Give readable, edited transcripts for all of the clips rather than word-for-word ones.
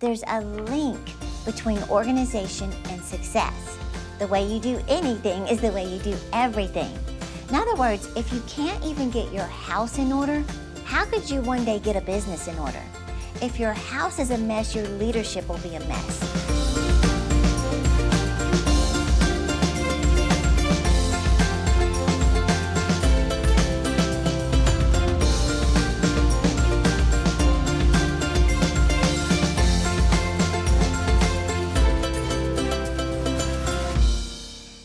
there's a link between organization and success. The way you do anything is the way you do everything. In other words, if you can't even get your house in order, how could you one day get a business in order? If your house is a mess, your leadership will be a mess.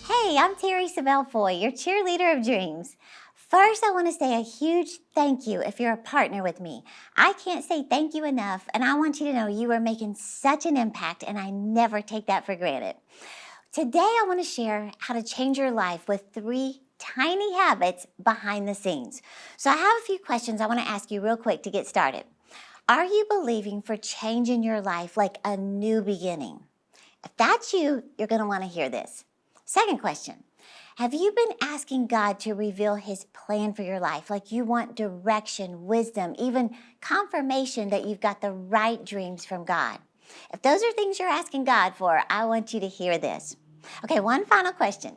Hey, I'm Terri Foy, your cheerleader of dreams. First, I want to say a huge thank you if you're a partner with me. I can't say thank you enough, and I want you to know you are making such an impact, and I never take that for granted. Today, I want to share how to change your life with 3 tiny habits behind the scenes. So I have a few questions I want to ask you real quick to get started. Are you believing for change in your life like a new beginning? If that's you, you're going to want to hear this. Second question, have you been asking God to reveal His plan for your life? Like you want direction, wisdom, even confirmation that you've got the right dreams from God. If those are things you're asking God for, I want you to hear this. Okay, one final question.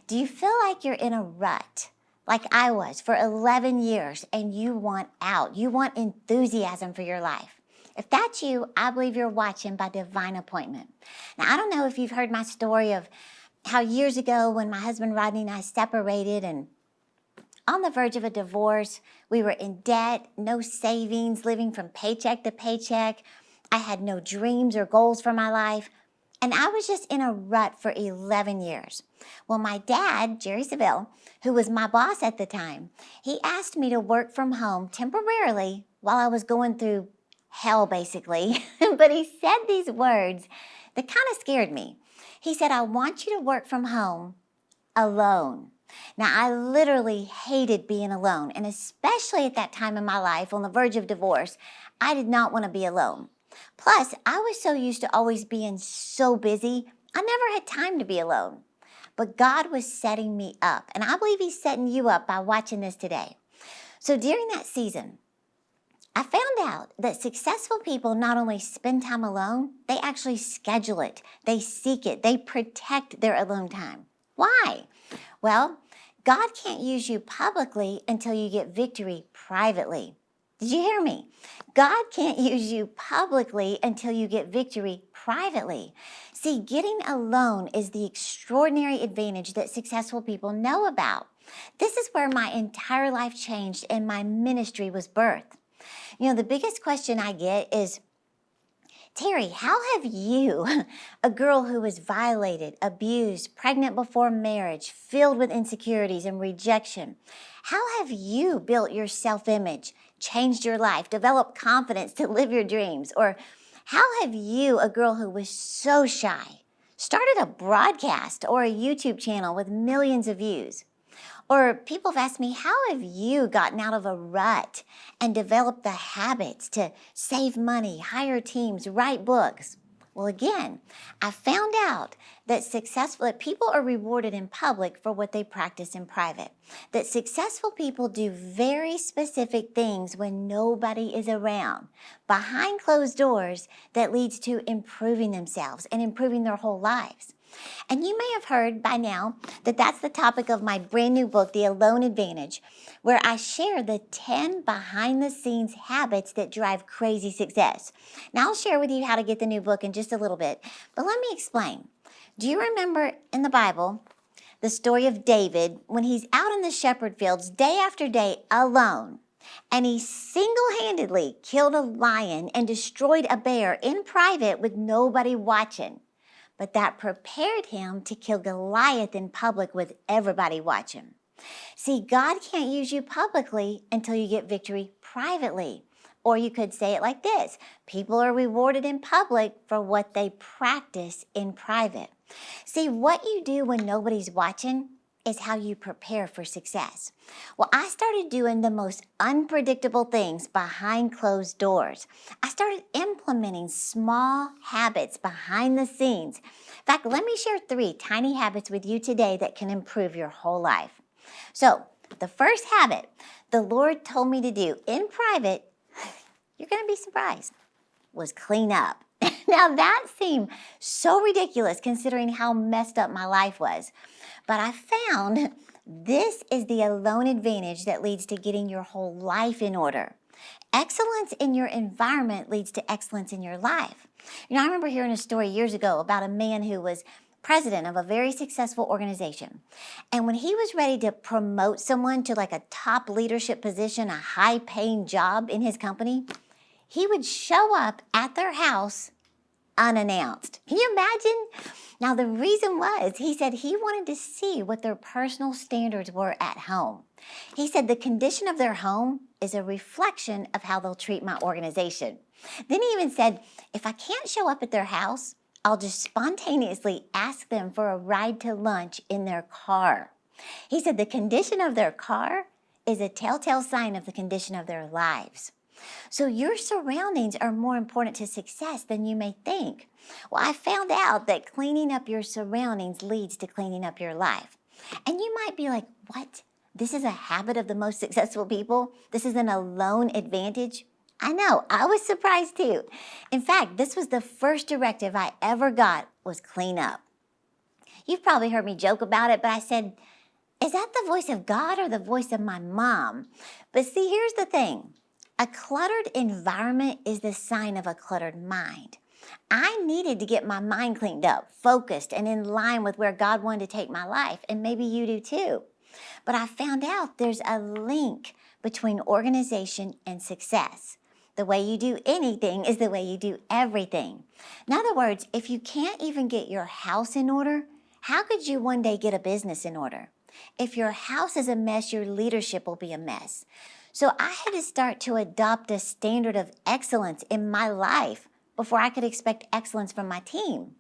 Do you feel like you're in a rut, like I was for 11 years, and you want out? You want enthusiasm for your life? If that's you, I believe you're watching by divine appointment. Now, I don't know if you've heard my story of how years ago when my husband Rodney and I separated and on the verge of a divorce, we were in debt, no savings, living from paycheck to paycheck. I had no dreams or goals for my life, and I was just in a rut for 11 years. Well, my dad, Jerry Seville, who was my boss at the time, he asked me to work from home temporarily while I was going through hell, basically. But he said these words that kind of scared me. He said, I want you to work from home alone. Now, I literally hated being alone, and especially at that time in my life on the verge of divorce, I did not want to be alone. Plus, I was so used to always being so busy, I never had time to be alone. But God was setting me up, and I believe He's setting you up by watching this today. So during that season, I found out that successful people not only spend time alone, they actually schedule it, they seek it, they protect their alone time. Why? Well, God can't use you publicly until you get victory privately. Did you hear me? God can't use you publicly until you get victory privately. See, getting alone is the extraordinary advantage that successful people know about. This is where my entire life changed and my ministry was birthed. You know, the biggest question I get is, Terri, how have you, a girl who was violated, abused, pregnant before marriage, filled with insecurities and rejection, how have you built your self-image, changed your life, developed confidence to live your dreams? Or how have you, a girl who was so shy, started a broadcast or a YouTube channel with millions of views? Or people have asked me, how have you gotten out of a rut and developed the habits to save money, hire teams, write books? Well, again, I found out that people are rewarded in public for what they practice in private. That successful people do very specific things when nobody is around, behind closed doors, that leads to improving themselves and improving their whole lives. And you may have heard by now that that's the topic of my brand new book, The Alone Advantage, where I share the 10 behind-the-scenes habits that drive crazy success. Now, I'll share with you how to get the new book in just a little bit, but let me explain. Do you remember in the Bible the story of David when he's out in the shepherd fields day after day alone, and he single-handedly killed a lion and destroyed a bear in private with nobody watching? But that prepared him to kill Goliath in public with everybody watching. See, God can't use you publicly until you get victory privately. Or you could say it like this: people are rewarded in public for what they practice in private. See, what you do when nobody's watching is how you prepare for success. Well, I started doing the most unpredictable things behind closed doors. I started implementing small habits behind the scenes. In fact, let me share 3 tiny habits with you today that can improve your whole life. So, the first habit the Lord told me to do in private, you're going to be surprised, was clean up. Now that seemed so ridiculous considering how messed up my life was. But I found this is the alone advantage that leads to getting your whole life in order. Excellence in your environment leads to excellence in your life. I remember hearing a story years ago about a man who was president of a very successful organization. And when he was ready to promote someone to like a top leadership position, a high-paying job in his company, he would show up at their house unannounced. Can you imagine? Now, the reason was, he said he wanted to see what their personal standards were at home. He said the condition of their home is a reflection of how they'll treat my organization. Then he even said, if I can't show up at their house, I'll just spontaneously ask them for a ride to lunch in their car. He said the condition of their car is a telltale sign of the condition of their lives. So your surroundings are more important to success than you may think. Well, I found out that cleaning up your surroundings leads to cleaning up your life. And you might be like, what? This is a habit of the most successful people? This is an alone advantage? I know, I was surprised too. In fact, this was the first directive I ever got, was clean up. You've probably heard me joke about it, but I said, is that the voice of God or the voice of my mom? But see, here's the thing. A cluttered environment is the sign of a cluttered mind. I needed to get my mind cleaned up, focused, and in line with where God wanted to take my life, and maybe you do too. But I found out there's a link between organization and success. The way you do anything is the way you do everything. In other words, if you can't even get your house in order, how could you one day get a business in order? If your house is a mess, your leadership will be a mess. So I had to start to adopt a standard of excellence in my life before I could expect excellence from my team.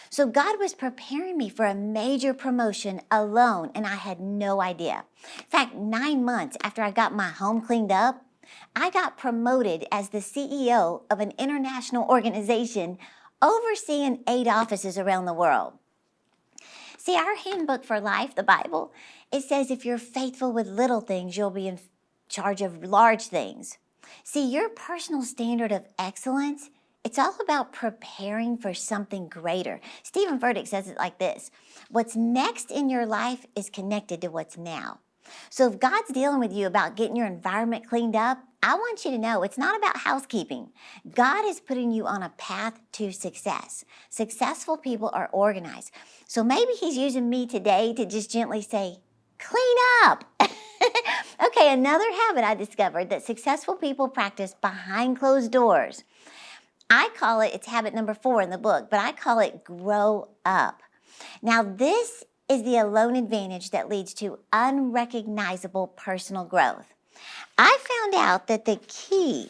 So God was preparing me for a major promotion alone, and I had no idea. In fact, 9 months after I got my home cleaned up, I got promoted as the CEO of an international organization overseeing 8 offices around the world. See, our handbook for life, the Bible, it says if you're faithful with little things, you'll be in charge of large things. See, your personal standard of excellence, it's all about preparing for something greater. Stephen Furtick says it like this: what's next in your life is connected to what's now. So if God's dealing with you about getting your environment cleaned up, I want you to know it's not about housekeeping. God is putting you on a path to success. Successful people are organized. So maybe He's using me today to just gently say, clean up. Okay, another habit I discovered that successful people practice behind closed doors. I call it, it's habit number 4 in the book, but I call it grow up. Now this is the alone advantage that leads to unrecognizable personal growth. I found out that the key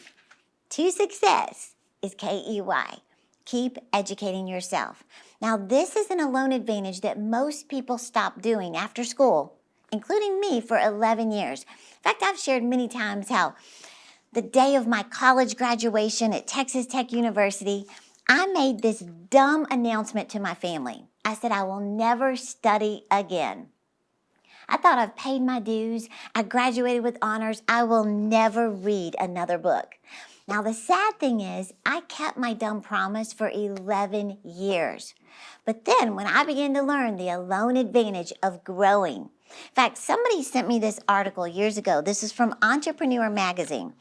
to success is KEY. Keep educating yourself. Now this is an alone advantage that most people stop doing after school, including me for 11 years. In fact, I've shared many times how the day of my college graduation at Texas Tech University, I made this dumb announcement to my family. I said, I will never study again. I thought I've paid my dues. I graduated with honors. I will never read another book. Now, the sad thing is, I kept my dumb promise for 11 years. But then when I began to learn the alone advantage of growing, in fact, somebody sent me this article years ago. This is from Entrepreneur Magazine.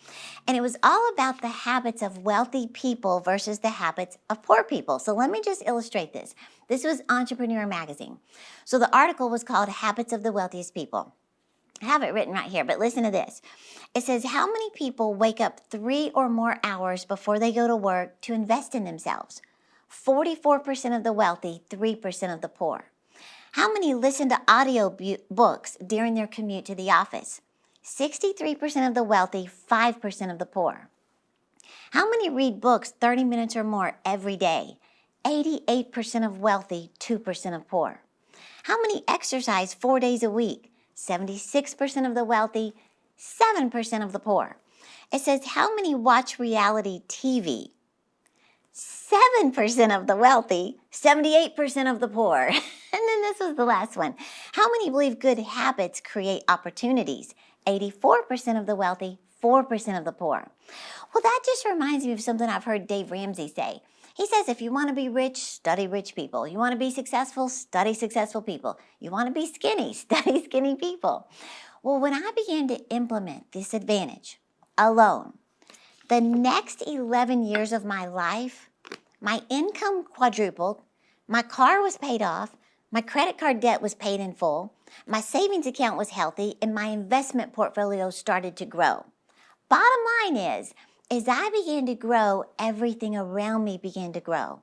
And it was all about the habits of wealthy people versus the habits of poor people. So let me just illustrate this. This was Entrepreneur Magazine. So the article was called Habits of the Wealthiest People. I have it written right here, but listen to this. It says, how many people wake up 3 or more hours before they go to work to invest in themselves? 44% of the wealthy, 3% of the poor. How many listen to audio books during their commute to the office? 63% of the wealthy, 5% of the poor. How many read books 30 minutes or more every day? 88% of wealthy, 2% of poor. How many exercise 4 days a week? 76% of the wealthy, 7% of the poor. It says, how many watch reality TV? 7% of the wealthy, 78% of the poor. And then this was the last one. How many believe good habits create opportunities? 84% of the wealthy, 4% of the poor. Well, that just reminds me of something I've heard Dave Ramsey say. He says if you want to be rich, study rich people. You want to be successful, study successful people. You want to be skinny, study skinny people. Well, when I began to implement this advantage alone, the next 11 years of my life, my income quadrupled, my car was paid off, my credit card debt was paid in full, my savings account was healthy, and my investment portfolio started to grow. Bottom line is, as I began to grow, everything around me began to grow.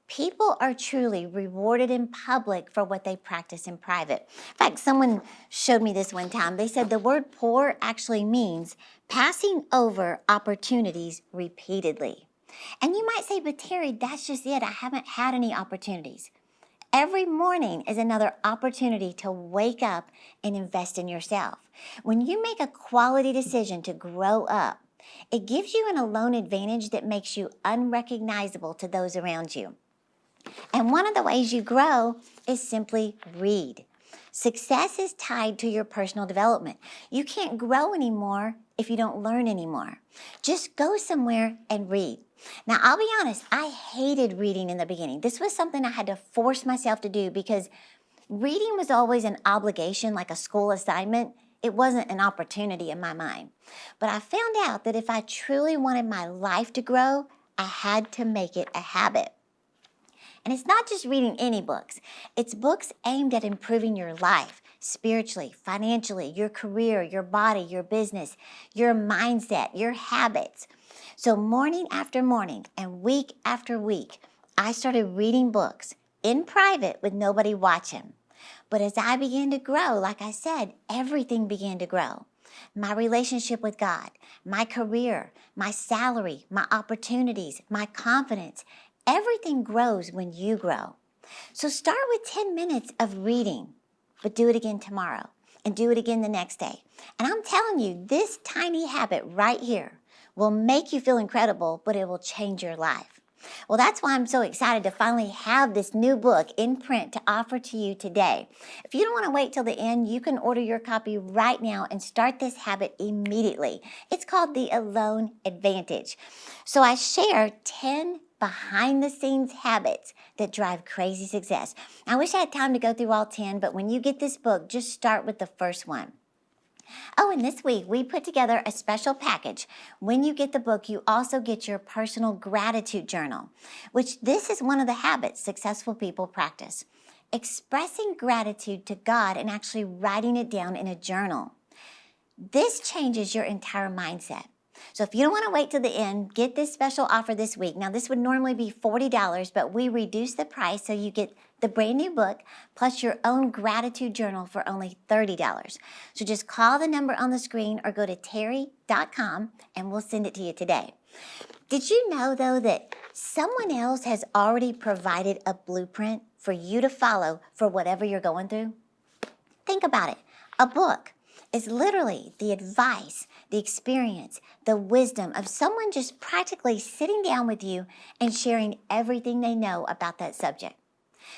People are truly rewarded in public for what they practice in private. In fact, someone showed me this one time. They said the word poor actually means passing over opportunities repeatedly. And you might say, but Terri, that's just it. I haven't had any opportunities. Every morning is another opportunity to wake up and invest in yourself. When you make a quality decision to grow up, it gives you an alone advantage that makes you unrecognizable to those around you. And one of the ways you grow is simply read. Success is tied to your personal development. You can't grow anymore if you don't learn anymore. Just go somewhere and read. Now, I'll be honest, I hated reading in the beginning. This was something I had to force myself to do because reading was always an obligation, like a school assignment. It wasn't an opportunity in my mind. But I found out that if I truly wanted my life to grow, I had to make it a habit. And it's not just reading any books. It's books aimed at improving your life, spiritually, financially, your career, your body, your business, your mindset, your habits. So morning after morning and week after week, I started reading books in private with nobody watching. But as I began to grow, like I said, everything began to grow. My relationship with God, my career, my salary, my opportunities, my confidence. Everything grows when you grow. So start with 10 minutes of reading, but do it again tomorrow and do it again the next day. And I'm telling you, this tiny habit right here will make you feel incredible, but it will change your life. Well, that's why I'm so excited to finally have this new book in print to offer to you today. If you don't want to wait till the end, you can order your copy right now and start this habit immediately. It's called The Alone Advantage. So I share 10 behind-the-scenes habits that drive crazy success. I wish I had time to go through all 10, but when you get this book, just start with the first one. Oh, and this week we put together a special package. When you get the book, you also get your personal gratitude journal, which this is one of the habits successful people practice. Expressing gratitude to God and actually writing it down in a journal. This changes your entire mindset. So if you don't want to wait till the end, get this special offer this week. Now, this would normally be $40, but we reduced the price so you get the brand new book plus your own gratitude journal for only $30. So just call the number on the screen or go to terri.com and we'll send it to you today. Did you know, though, that someone else has already provided a blueprint for you to follow for whatever you're going through? Think about it. A book is literally the advice, the experience, the wisdom of someone just practically sitting down with you and sharing everything they know about that subject.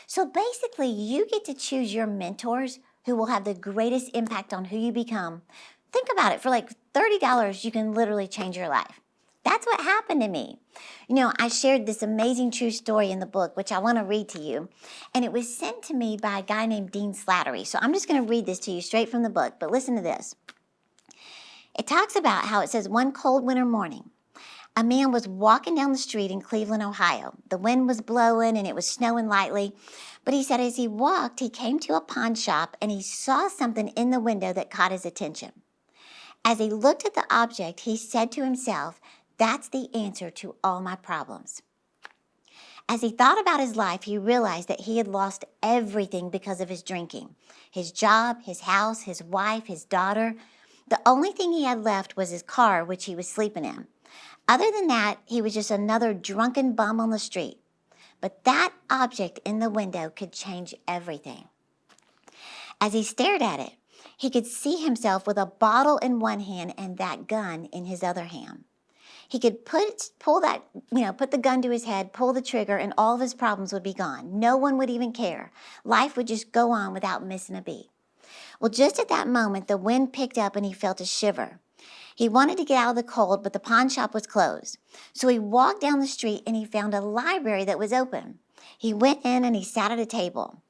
So basically, you get to choose your mentors who will have the greatest impact on who you become. Think about it. For like $30, you can literally change your life. That's what happened to me. You know, I shared this amazing true story in the book, which I want to read to you. And it was sent to me by a guy named Dean Slattery. So I'm just going to read this to you straight from the book. But listen to this. It talks about how it says, one cold winter morning, a man was walking down the street in Cleveland, Ohio. The wind was blowing and it was snowing lightly. But he said as he walked, he came to a pawn shop and he saw something in the window that caught his attention. As he looked at the object, he said to himself, that's the answer to all my problems. As he thought about his life, he realized that he had lost everything because of his drinking. His job, his house, his wife, his daughter. The only thing he had left was his car, which he was sleeping in. Other than that, he was just another drunken bum on the street. But that object in the window could change everything. As he stared at it, he could see himself with a bottle in one hand and that gun in his other hand. He could put the gun to his head, pull the trigger, and all of his problems would be gone. No one would even care. Life would just go on without missing a beat. Well, just at that moment, the wind picked up and he felt a shiver. He wanted to get out of the cold, but the pawn shop was closed. So he walked down the street and he found a library that was open. He went in and he sat at a table.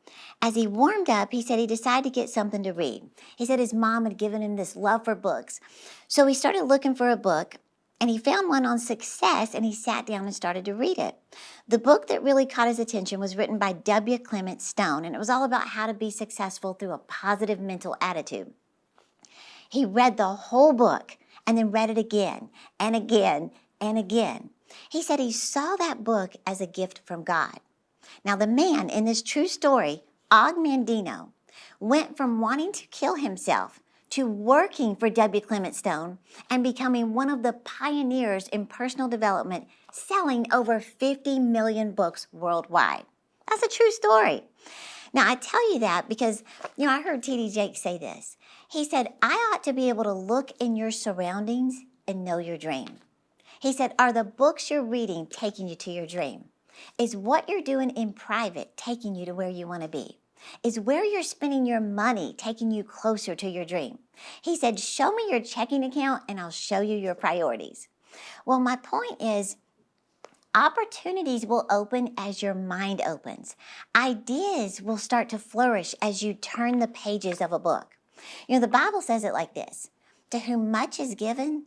As he warmed up, he said he decided to get something to read. He said his mom had given him this love for books. So he started looking for a book, and he found one on success, and he sat down and started to read it. The book that really caught his attention was written by W. Clement Stone, and it was all about how to be successful through a positive mental attitude. He read the whole book and then read it again and again and again. He said he saw that book as a gift from God. Now, the man in this true story, Og Mandino, went from wanting to kill himself to working for W. Clement Stone and becoming one of the pioneers in personal development, selling over 50 million books worldwide. That's a true story. Now, I tell you that because, I heard T.D. Jakes say this. He said, I ought to be able to look in your surroundings and know your dream. He said, are the books you're reading taking you to your dream? Is what you're doing in private taking you to where you want to be? Is where you're spending your money taking you closer to your dream? He said, show me your checking account and I'll show you your priorities. Well, my point is, opportunities will open as your mind opens. Ideas will start to flourish as you turn the pages of a book. The Bible says it like this: to whom much is given,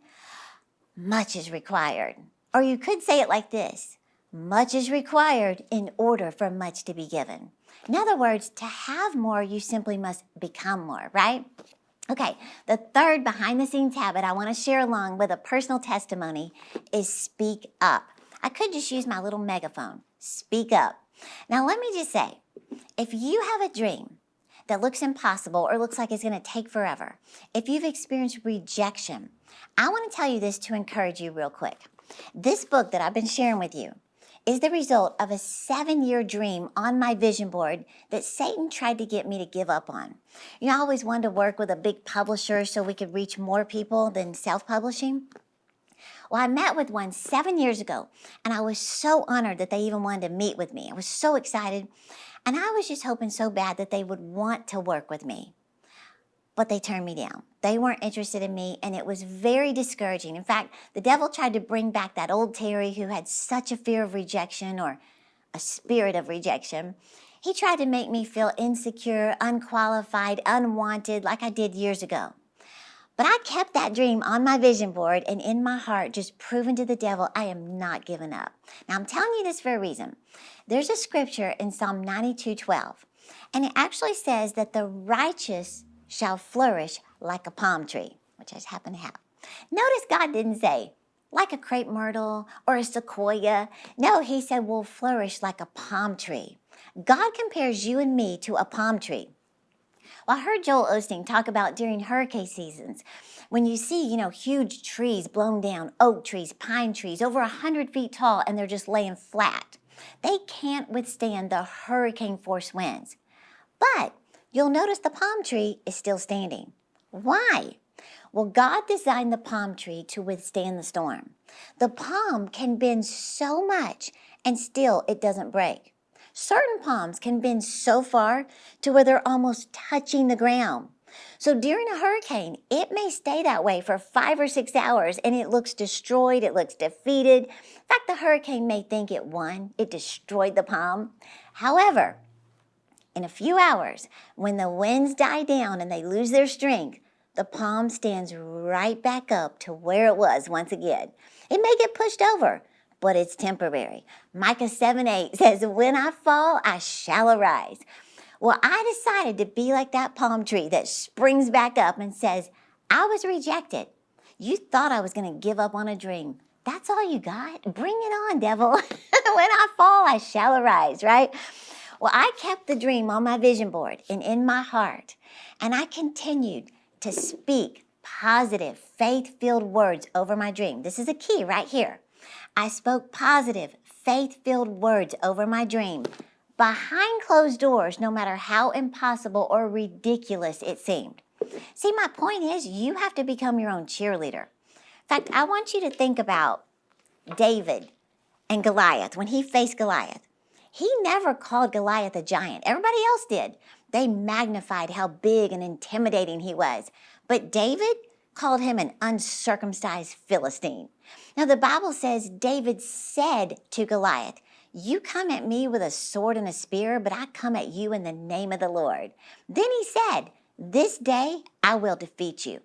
much is required. Or you could say it like this: much is required in order for much to be given. In other words, to have more, you simply must become more, right? Okay, the third behind-the-scenes habit I want to share along with a personal testimony is speak up. I could just use my little megaphone. Speak up. Now, let me just say, if you have a dream that looks impossible or looks like it's going to take forever, if you've experienced rejection, I want to tell you this to encourage you real quick. This book that I've been sharing with you is the result of a 7-year dream on my vision board that Satan tried to get me to give up on. I always wanted to work with a big publisher so we could reach more people than self-publishing. Well, I met with one 7 years ago, and I was so honored that they even wanted to meet with me. I was so excited, and I was just hoping so bad that they would want to work with me. But they turned me down. They weren't interested in me, and it was very discouraging. In fact, the devil tried to bring back that old Terri who had such a fear of rejection, or a spirit of rejection. He tried to make me feel insecure, unqualified, unwanted, like I did years ago. But I kept that dream on my vision board and in my heart, just proving to the devil I am not giving up. Now, I'm telling you this for a reason. There's a scripture in Psalm 92:12, and it actually says that the righteous shall flourish like a palm tree, which I just happen to have. Notice God didn't say, like a crepe myrtle or a sequoia. No, he said we'll flourish like a palm tree. God compares you and me to a palm tree. Well, I heard Joel Osteen talk about during hurricane seasons, when you see, huge trees blown down, oak trees, pine trees, over 100 feet tall, and they're just laying flat. They can't withstand the hurricane force winds. But you'll notice the palm tree is still standing. Why? Well, God designed the palm tree to withstand the storm. The palm can bend so much and still it doesn't break. Certain palms can bend so far to where they're almost touching the ground. So during a hurricane, it may stay that way for 5 or 6 hours and it looks destroyed, it looks defeated. In fact, the hurricane may think it won, it destroyed the palm. However, in a few hours, when the winds die down and they lose their strength, the palm stands right back up to where it was once again. It may get pushed over, but it's temporary. Micah 7:8 says, when I fall, I shall arise. Well, I decided to be like that palm tree that springs back up and says, I was rejected. You thought I was going to give up on a dream. That's all you got? Bring it on, devil. When I fall, I shall arise, right? Well, I kept the dream on my vision board and in my heart, and I continued to speak positive, faith-filled words over my dream. This is a key right here. I spoke positive, faith-filled words over my dream behind closed doors, no matter how impossible or ridiculous it seemed. See, my point is you have to become your own cheerleader. In fact, I want you to think about David and Goliath. When he faced Goliath, he never called Goliath a giant. Everybody else did. They magnified how big and intimidating he was. But David called him an uncircumcised Philistine. Now the Bible says David said to Goliath, "You come at me with a sword and a spear, but I come at you in the name of the Lord." Then he said, "This day I will defeat you."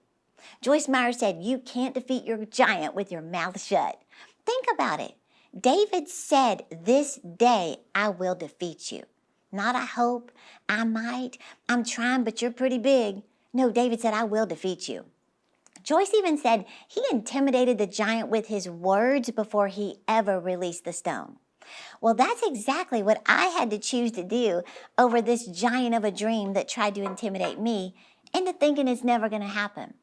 Joyce Meyer said, "You can't defeat your giant with your mouth shut." Think about it. David said, "This day I will defeat you." Not "I hope," "I might," "I'm trying, but you're pretty big." No, David said, "I will defeat you." Joyce even said he intimidated the giant with his words before he ever released the stone. Well, that's exactly what I had to choose to do over this giant of a dream that tried to intimidate me into thinking it's never going to happen.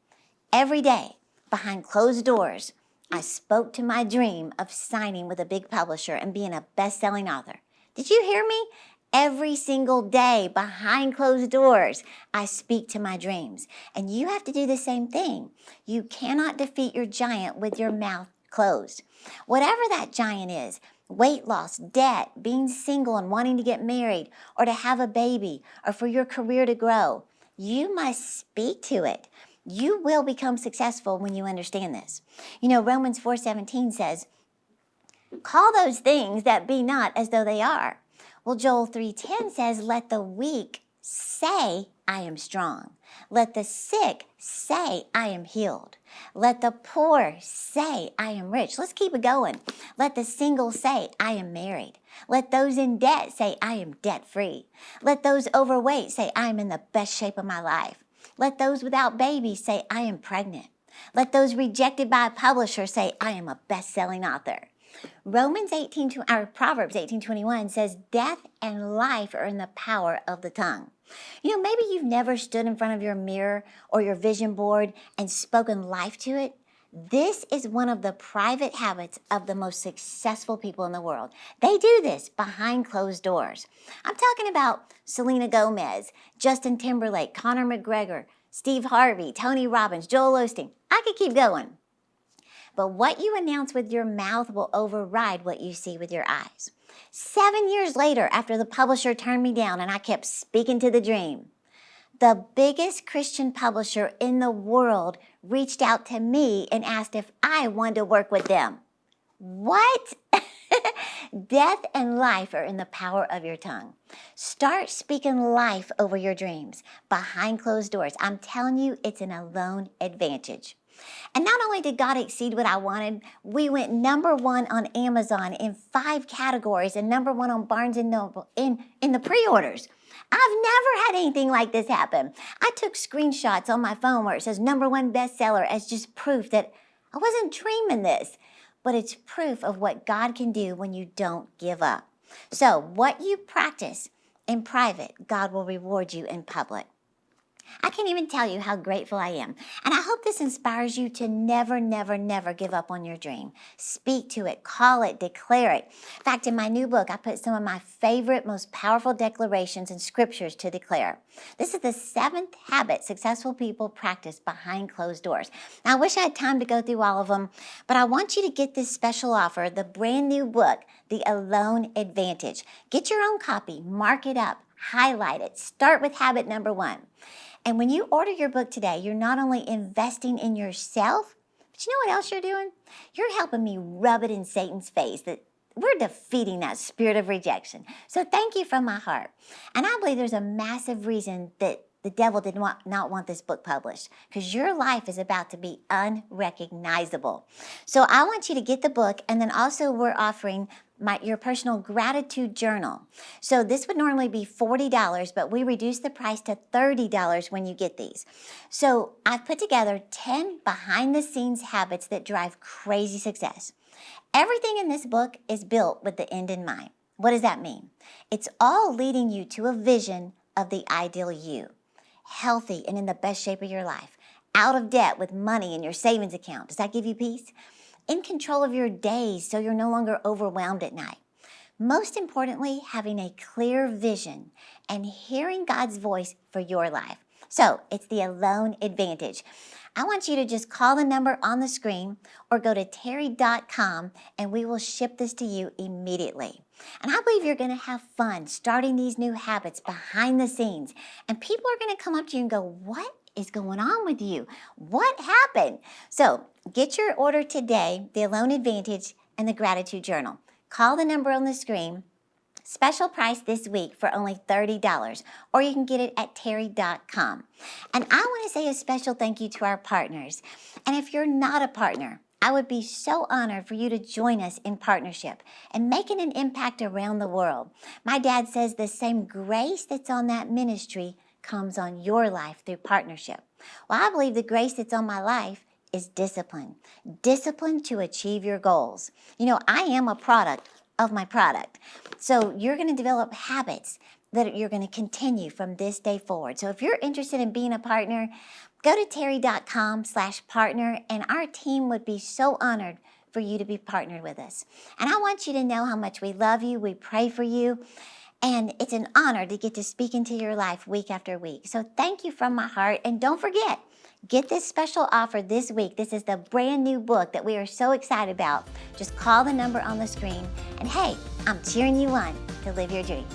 Every day, behind closed doors, I spoke to my dream of signing with a big publisher and being a best-selling author. Did you hear me? Every single day, behind closed doors, I speak to my dreams. And you have to do the same thing. You cannot defeat your giant with your mouth closed. Whatever that giant is, weight loss, debt, being single and wanting to get married, or to have a baby, or for your career to grow, you must speak to it. You will become successful when you understand this. You know, Romans 4:17 says, "Call those things that be not as though they are." Well, Joel 3:10 says, "Let the weak say, I am strong. Let the sick say, I am healed. Let the poor say, I am rich." Let's keep it going. Let the single say, "I am married." Let those in debt say, "I am debt-free." Let those overweight say, "I am in the best shape of my life." Let those without babies say, "I am pregnant." Let those rejected by a publisher say, "I am a best-selling author." Proverbs 18:21 says, "Death and life are in the power of the tongue." You know, maybe you've never stood in front of your mirror or your vision board and spoken life to it. This is one of the private habits of the most successful people in the world. They do this behind closed doors. I'm talking about Selena Gomez, Justin Timberlake, Conor McGregor, Steve Harvey, Tony Robbins, Joel Osteen. I could keep going. But what you announce with your mouth will override what you see with your eyes. 7 years later, after the publisher turned me down and I kept speaking to the dream, the biggest Christian publisher in the world reached out to me and asked if I wanted to work with them. What? Death and life are in the power of your tongue. Start speaking life over your dreams behind closed doors. I'm telling you, it's an alone advantage. And not only did God exceed what I wanted, we went #1 on Amazon in 5 categories and #1 on Barnes & Noble in the pre-orders. I've never had anything like this happen. I took screenshots on my phone where it says #1 bestseller as just proof that I wasn't dreaming this. But it's proof of what God can do when you don't give up. So what you practice in private, God will reward you in public. I can't even tell you how grateful I am. And I hope this inspires you to never, never, never give up on your dream. Speak to it, call it, declare it. In fact, in my new book, I put some of my favorite, most powerful declarations and scriptures to declare. This is the 7th habit successful people practice behind closed doors. Now, I wish I had time to go through all of them, but I want you to get this special offer, the brand new book, The Alone Advantage. Get your own copy, mark it up, highlight it, start with habit #1. And when you order your book today, you're not only investing in yourself, but you know what else you're doing? You're helping me rub it in Satan's face that we're defeating that spirit of rejection. So thank you from my heart. And I believe there's a massive reason that the devil did not want this book published, because your life is about to be unrecognizable. So I want you to get the book, and then also we're offering your personal gratitude journal. So this would normally be $40, but we reduced the price to $30 when you get these. So I've put together 10 behind-the-scenes habits that drive crazy success. Everything in this book is built with the end in mind. What does that mean? It's all leading you to a vision of the ideal you. Healthy and in the best shape of your life. Out of debt with money in your savings account. Does that give you peace? In control of your days so you're no longer overwhelmed at night. Most importantly, having a clear vision and hearing God's voice for your life. So it's the Alone Advantage. I want you to just call the number on the screen or go to terri.com and we will ship this to you immediately. And I believe you're going to have fun starting these new habits behind the scenes. And people are going to come up to you and go, "What is going on with you? What happened? So get your order today, the Alone Advantage and the Gratitude Journal. Call the number on the screen. Special price this week for only $30, or you can get it at Terri.com. And I want to say a special thank you to our partners. And if you're not a partner, I would be so honored for you to join us in partnership and making an impact around the world. My dad says the same grace that's on that ministry comes on your life through partnership. Well, I believe the grace that's on my life is discipline. Discipline to achieve your goals. You know, I am a product of my product. So you're going to develop habits that you're going to continue from this day forward. So if you're interested in being a partner, go to Terri.com/partner, and our team would be so honored for you to be partnered with us. And I want you to know how much we love you, we pray for you, and it's an honor to get to speak into your life week after week. So thank you from my heart, and don't forget, get this special offer this week. This is the brand new book that we are so excited about. Just call the number on the screen, and hey, I'm cheering you on to live your dreams.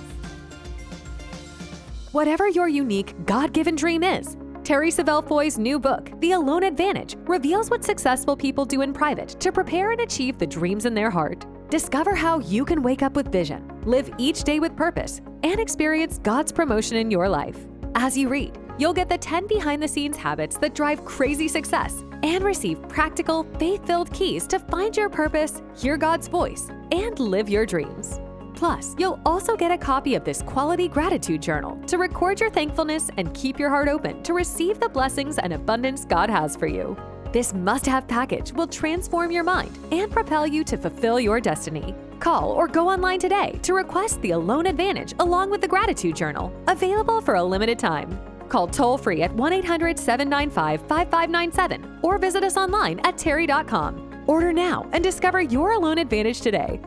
Whatever your unique, God-given dream is, Terri Savelle Foy's new book, The Alone Advantage, reveals what successful people do in private to prepare and achieve the dreams in their heart. Discover how you can wake up with vision, live each day with purpose, and experience God's promotion in your life. As you read, you'll get the 10 behind-the-scenes habits that drive crazy success and receive practical, faith-filled keys to find your purpose, hear God's voice, and live your dreams. Plus, you'll also get a copy of this quality gratitude journal to record your thankfulness and keep your heart open to receive the blessings and abundance God has for you. This must-have package will transform your mind and propel you to fulfill your destiny. Call or go online today to request the Alone Advantage along with the Gratitude Journal, available for a limited time. Call toll-free at 1-800-795-5597 or visit us online at Terri.com. Order now and discover your Alone Advantage today.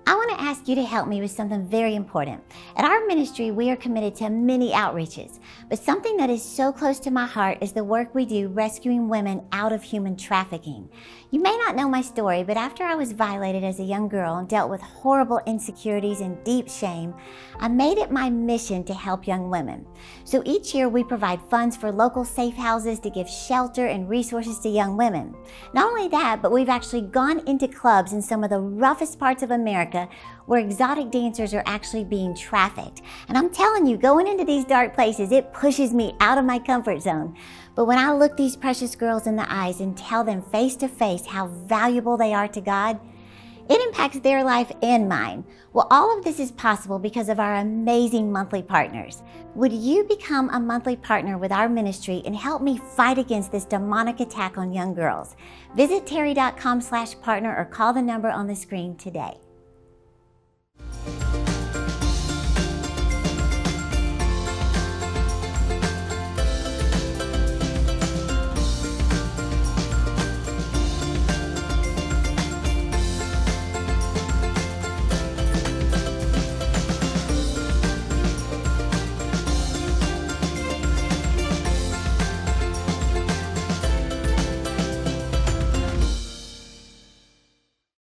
I want to ask you to help me with something very important. At our ministry, we are committed to many outreaches, but something that is so close to my heart is the work we do rescuing women out of human trafficking. You may not know my story, but after I was violated as a young girl and dealt with horrible insecurities and deep shame, I made it my mission to help young women. So each year we provide funds for local safe houses to give shelter and resources to young women. Not only that, but we've actually gone into clubs in some of the roughest parts of America where exotic dancers are actually being trafficked. And I'm telling you, going into these dark places, it pushes me out of my comfort zone. But when I look these precious girls in the eyes and tell them face to face how valuable they are to God, it impacts their life and mine. Well, all of this is possible because of our amazing monthly partners. Would you become a monthly partner with our ministry and help me fight against this demonic attack on young girls? Visit Terri.com/partner or call the number on the screen today.